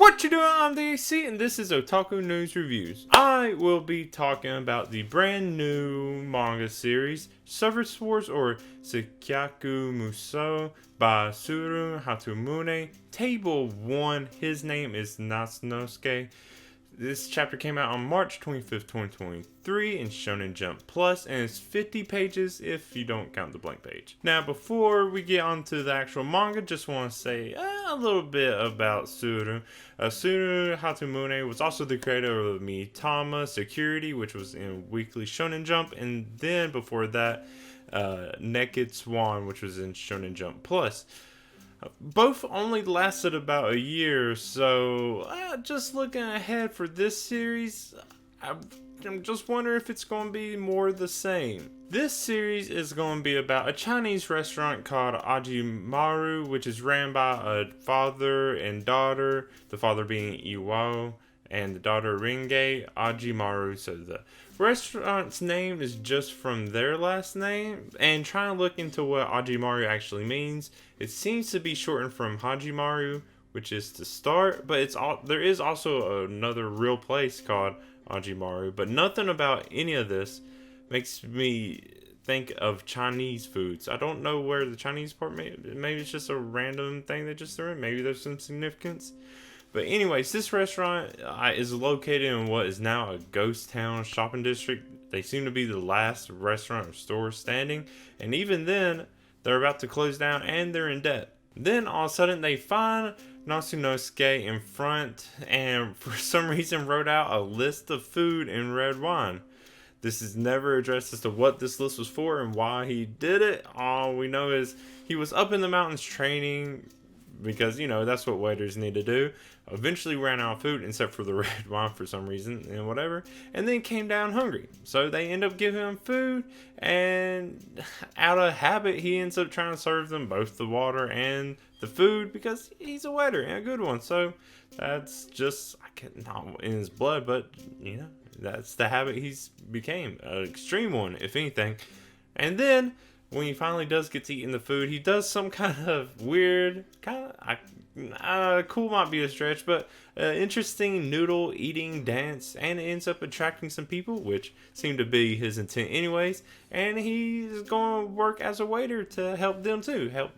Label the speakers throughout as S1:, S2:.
S1: What you doing? I'm the AC, and this is Otaku News Reviews. I will be talking about the brand new manga series, Surface Wars or Sekyaku Musou by Tsurun Hatomune. Table 1, his name is Nasunosuke. This chapter came out on March 25th, 2023 in Shonen Jump Plus, and it's 50 pages if you don't count the blank page. Now, before we get on to the actual manga, just want to say a little bit about Tsurun. Tsurun Hatomune was also the creator of Mitama Security, which was in Weekly Shonen Jump, and then before that, Naked Swan, which was in Shonen Jump Plus. Both only lasted about a year, so just looking ahead for this series, I'm just wondering if it's going to be more the same. This series is going to be about a Chinese restaurant called Ajimaru, which is ran by a father and daughter, the father being Iwao and the daughter Ringe Ajimaru. So the restaurant's name is just from their last name, and trying to look into what Ajimaru actually means, it seems to be shortened from Hajimaru, which is to start, but there is also another real place called Ajimaru, but nothing about any of this makes me think of Chinese foods. I don't know where the Chinese part, maybe it's just a random thing they just threw in, maybe there's some significance. But anyways, this restaurant is located in what is now a ghost town shopping district. They seem to be the last restaurant or store standing, and even then, they're about to close down and they're in debt. Then all of a sudden they find Nasunosuke in front and for some reason wrote out a list of food in red wine. This is never addressed as to what this list was for and why he did it. All we know is he was up in the mountains training because, you know, that's what waiters need to do. Eventually ran out of food except for the red wine for some reason and whatever, and then came down hungry. So they end up giving him food, and out of habit he ends up trying to serve them both the water and the food because he's a waiter and a good one. So that's just not in his blood, but you know, that's the habit he's became, an extreme one if anything. And then when he finally does get to eating the food, he does some kind of weird, cool might be a stretch, but interesting noodle eating dance, and it ends up attracting some people, which seemed to be his intent anyways, and he's going to work as a waiter to help them too, help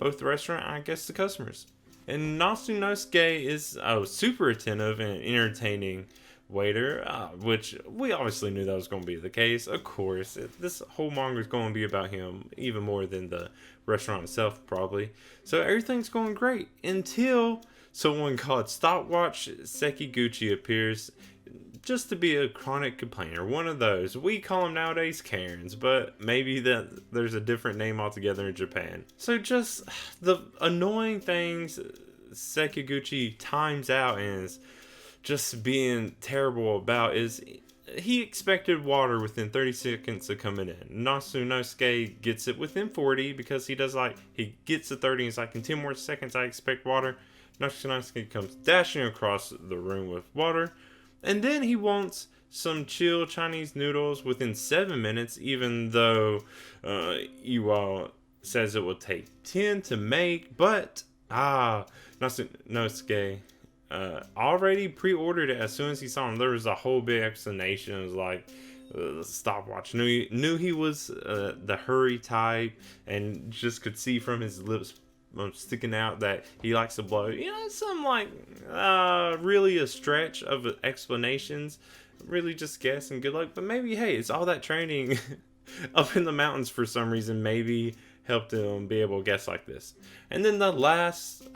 S1: both the restaurant and I guess the customers. And Nasunosuke is super attentive and entertaining waiter, which we obviously knew that was going to be the case. Of course, this whole manga is going to be about him even more than the restaurant itself probably. So everything's going great until someone called Stopwatch Sekiguchi appears, just to be a chronic complainer. One of those. We call them nowadays Karens, but maybe there's a different name altogether in Japan. So just the annoying things Sekiguchi times out and is just being terrible about is he expected water within 30 seconds of coming in. Nasunosuke gets it within 40 because he gets to 30 and he's like, in 10 more seconds I expect water. Nasunosuke comes dashing across the room with water, and then he wants some chill Chinese noodles within 7 minutes, even though Iwao says it will take 10 to make, but Nasunosuke already pre-ordered it as soon as he saw him. There was a whole big explanation. It was like Stopwatch knew he was the hurry type, and just could see from his lips sticking out that he likes to blow. You know, some like really a stretch of explanations. Really just guess and good luck. But maybe, hey, it's all that training up in the mountains for some reason. Maybe helped him be able to guess like this. And then the last,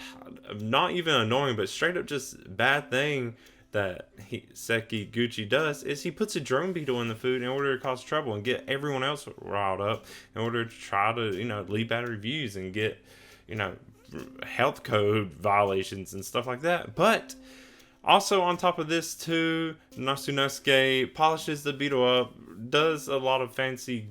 S1: not even annoying, but straight up just bad thing that Sekiguchi does is he puts a drone beetle in the food in order to cause trouble and get everyone else riled up in order to try to, you know, leave bad reviews and get, you know, health code violations and stuff like that. But also on top of this too, Nasunosuke polishes the beetle up, does a lot of fancy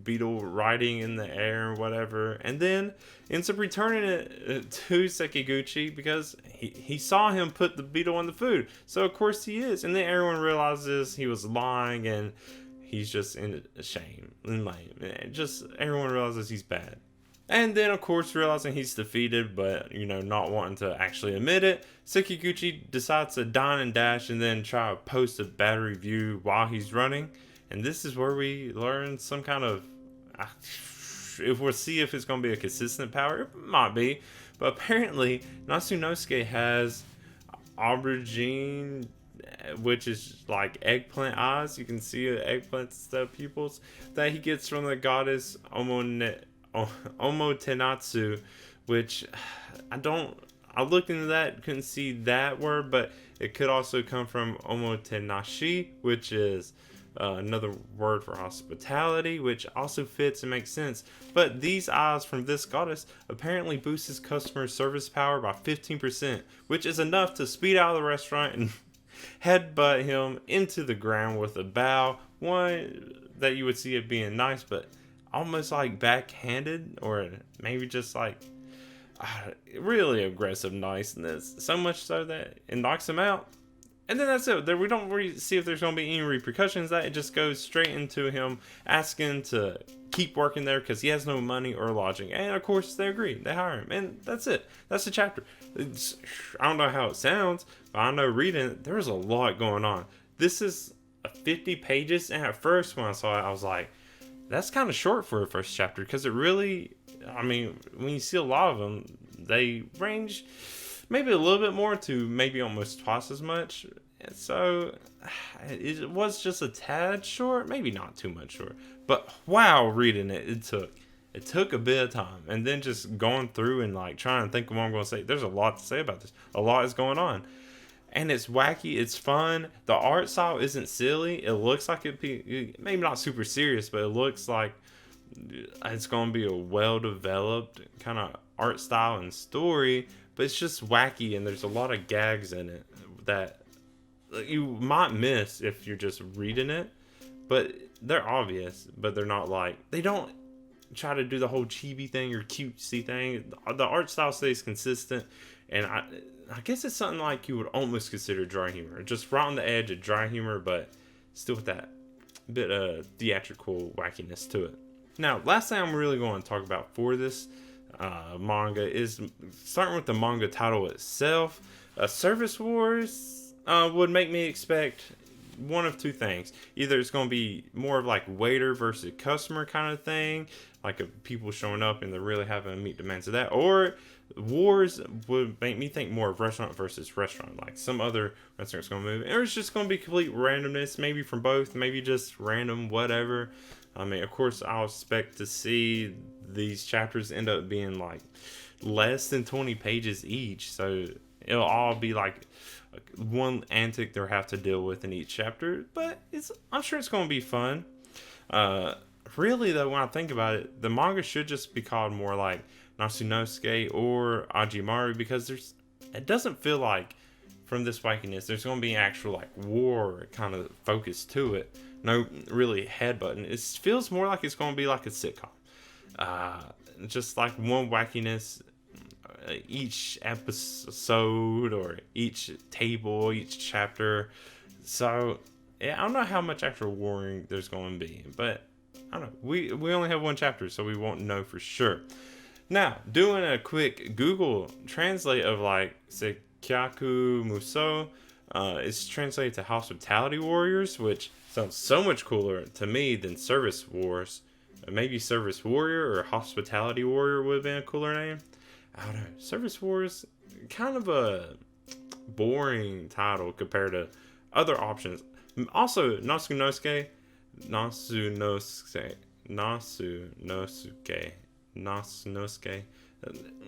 S1: beetle riding in the air or whatever, and then ends up returning it to Sekiguchi because he saw him put the beetle on the food. So of course he is, and then everyone realizes he was lying and he's just in shame and lame. Just everyone realizes he's bad. And then, of course, realizing he's defeated, but, not wanting to actually admit it, Sekiguchi decides to dine and dash and then try to post a bad review while he's running. And this is where we learn some kind of... If we'll see if it's going to be a consistent power, it might be. But apparently, Nasunosuke has aubergine, which is like eggplant eyes. You can see the eggplant instead of pupils that he gets from the goddess Omotenatsu, which I looked into that, couldn't see that word, but it could also come from Omotenashi, which is another word for hospitality, which also fits and makes sense. But these eyes from this goddess apparently boost his customer service power by 15%, which is enough to speed out of the restaurant and headbutt him into the ground with a bow. One that you would see it being nice, but almost like backhanded, or maybe just like really aggressive niceness. So much so that it knocks him out. And then that's it. We don't really see if there's going to be any repercussions. That it just goes straight into him asking to keep working there because he has no money or lodging. And of course they agree. They hire him. And that's it. That's the chapter. I don't know how it sounds, but I know reading it, there's a lot going on. This is 50 pages. And at first when I saw it, I was like, that's kind of short for a first chapter, because it really, when you see a lot of them, they range maybe a little bit more to maybe almost twice as much. And so it was just a tad short, maybe not too much short, but wow, reading it took a bit of time. And then just going through and like trying to think of what I'm going to say. There's a lot to say about this. A lot is going on. And it's wacky, it's fun. The art style isn't silly. It looks like maybe not super serious, but it looks like it's going to be a well-developed kind of art style and story. But it's just wacky, and there's a lot of gags in it that you might miss if you're just reading it. But they're obvious, but they're not like... They don't try to do the whole chibi thing or cutesy thing. The art style stays consistent, and I guess it's something like you would almost consider dry humor. Just right on the edge of dry humor, but still with that bit of theatrical wackiness to it. Now, last thing I'm really going to talk about for this manga is starting with the manga title itself. Service Wars would make me expect one of two things. Either it's going to be more of like waiter versus customer kind of thing, like people showing up and they're really having to meet demands of that, or Wars would make me think more of restaurant versus restaurant, like some other restaurant's going to move, or it's just going to be complete randomness, maybe from both, maybe just random, whatever. Of course, I'll expect to see these chapters end up being like less than 20 pages each, so it'll all be like one antic they'll have to deal with in each chapter, but I'm sure it's going to be fun. Really though, when I think about it, the manga should just be called more like Nasunosuke or Ajimaru, because it doesn't feel like from this wackiness there's going to be an actual like war kind of focus to it. No really headbutting. It feels more like it's going to be like a sitcom. Just like one wackiness each episode or each table, each chapter. So yeah, I don't know how much actual warring there's going to be, but I don't know. We only have one chapter, so we won't know for sure. Now, doing a quick Google translate of like Sekyaku Muso, it's translated to Hospitality Warriors, which sounds so much cooler to me than Service Wars. Maybe Service Warrior or Hospitality Warrior would have been a cooler name. I don't know. Service Wars, kind of a boring title compared to other options. Also, Nasunosuke,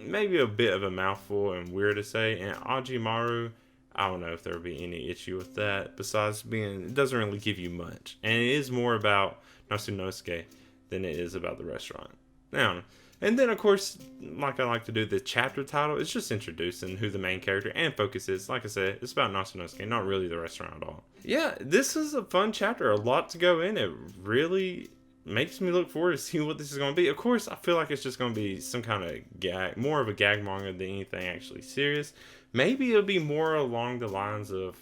S1: maybe a bit of a mouthful and weird to say. And Ajimaru, I don't know if there would be any issue with that, besides it doesn't really give you much. And it is more about Nasunosuke than it is about the restaurant. Now, and then of course, like I like to do, the chapter title is just introducing who the main character and focus is. Like I said, it's about Nasunosuke, not really the restaurant at all. Yeah, this is a fun chapter, a lot to go in. It really makes me look forward to seeing what this is going to be. Of course, I feel like it's just going to be some kind of gag, more of a gag manga than anything actually serious. Maybe it'll be more along the lines of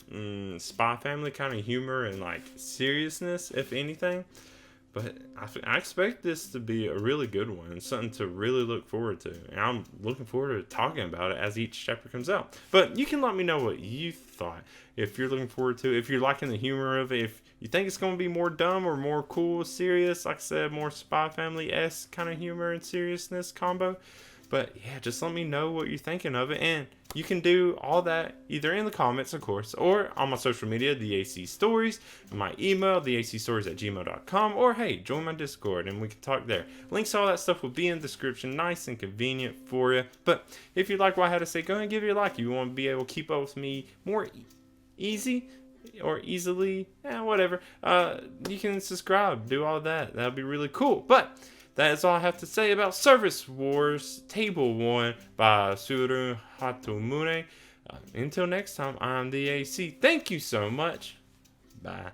S1: Spy Family kind of humor and like seriousness, if anything. But I expect this to be a really good one, something to really look forward to. And I'm looking forward to talking about it as each chapter comes out. But you can let me know what you thought. If you're looking forward to it, if you're liking the humor of it, if you think it's going to be more dumb or more cool, serious, like I said, more Spy Family-esque kind of humor and seriousness combo. But yeah, just let me know what you're thinking of it. And you can do all that either in the comments, of course, or on my social media, the AC Stories, my email, theacstories@gmail.com, or hey, join my Discord and we can talk there. Links to all that stuff will be in the description, nice and convenient for you. But if you like what I had to say, go ahead and give it a like. If you want to be able to keep up with me more easily, whatever. You can subscribe, do all that. That'll be really cool. But that is all I have to say about Service Wars Table 1 by Tsurun Hatomune. Until next time, I'm the AC. Thank you so much. Bye.